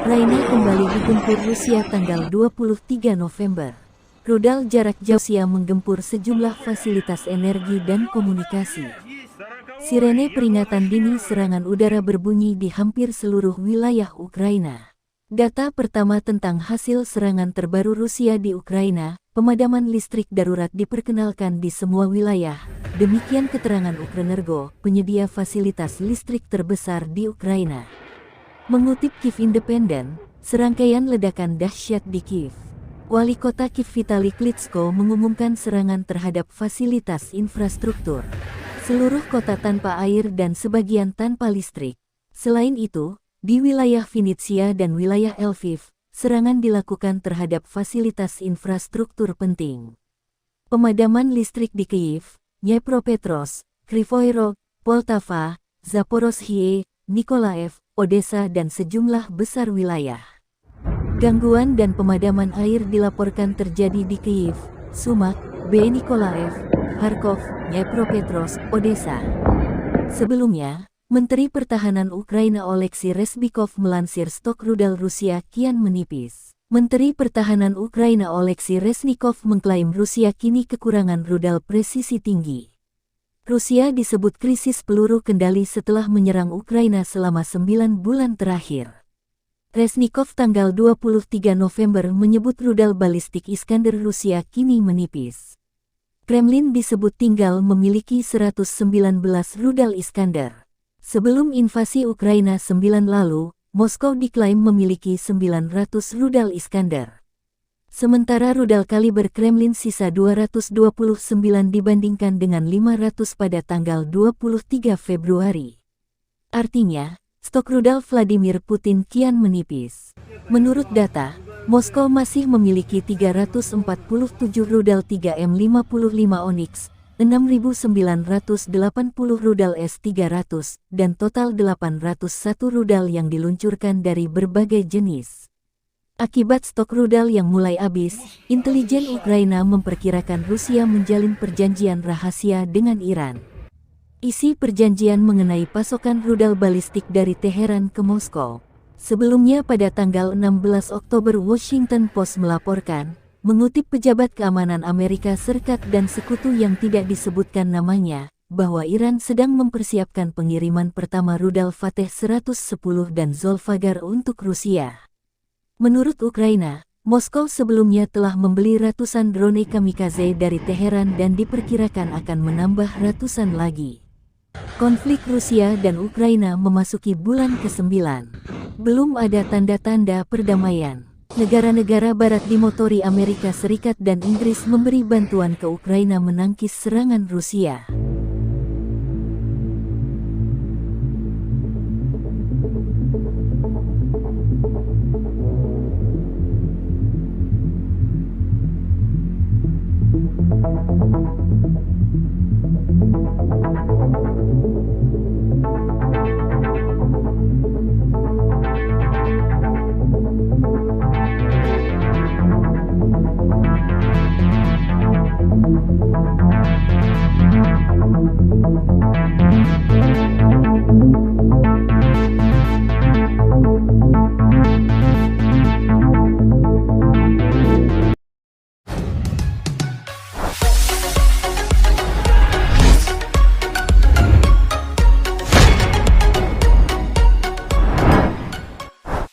Ukraina kembali digempur Rusia tanggal 23 November. Rudal jarak jauh Rusia menggempur sejumlah fasilitas energi dan komunikasi. Sirene peringatan dini serangan udara berbunyi di hampir seluruh wilayah Ukraina. Data pertama tentang hasil serangan terbaru Rusia di Ukraina, pemadaman listrik darurat diperkenalkan di semua wilayah. Demikian keterangan Ukrenergo, penyedia fasilitas listrik terbesar di Ukraina. Mengutip Kiev Independent, serangkaian ledakan dahsyat di Kiev. Wali kota Kiev Vitali Klitschko mengumumkan serangan terhadap fasilitas infrastruktur. Seluruh kota tanpa air dan sebagian tanpa listrik. Selain itu, di wilayah Vinnytsia dan wilayah Lviv, serangan dilakukan terhadap fasilitas infrastruktur penting. Pemadaman listrik di Kyiv, Dnipropetrovsk, Kryvyi Rog, Poltava, Zaporozhye, Nikolaev, Odessa dan sejumlah besar wilayah. Gangguan dan pemadaman air dilaporkan terjadi di Kyiv, Sumak, Nikolaev, Kharkov, Dnipropetrovsk, Odessa. Sebelumnya, Menteri Pertahanan Ukraina Oleksiy Reznikov melansir stok rudal Rusia kian menipis. Menteri Pertahanan Ukraina Oleksiy Reznikov mengklaim Rusia kini kekurangan rudal presisi tinggi. Rusia disebut krisis peluru kendali setelah menyerang Ukraina selama 9 bulan terakhir. Reznikov tanggal 23 November menyebut rudal balistik Iskander Rusia kini menipis. Kremlin disebut tinggal memiliki 119 rudal Iskander. Sebelum invasi Ukraina 9 lalu, Moskow diklaim memiliki 900 rudal Iskander. Sementara rudal kaliber Kremlin sisa 229 dibandingkan dengan 500 pada tanggal 23 Februari. Artinya, stok rudal Vladimir Putin kian menipis. Menurut data, Moskow masih memiliki 347 rudal 3M55 Onyx, 6.980 rudal S-300, dan total 801 rudal yang diluncurkan dari berbagai jenis. Akibat stok rudal yang mulai habis, intelijen Ukraina memperkirakan Rusia menjalin perjanjian rahasia dengan Iran. Isi perjanjian mengenai pasokan rudal balistik dari Teheran ke Moskow. Sebelumnya pada tanggal 16 Oktober Washington Post melaporkan, mengutip pejabat keamanan Amerika Serikat dan sekutu yang tidak disebutkan namanya, bahwa Iran sedang mempersiapkan pengiriman pertama rudal Fateh 110 dan Zolfagar untuk Rusia. Menurut Ukraina, Moskow sebelumnya telah membeli ratusan drone kamikaze dari Teheran dan diperkirakan akan menambah ratusan lagi. Konflik Rusia dan Ukraina memasuki bulan ke-9. Belum ada tanda-tanda perdamaian. Negara-negara barat dimotori Amerika Serikat dan Inggris memberi bantuan ke Ukraina menangkis serangan Rusia.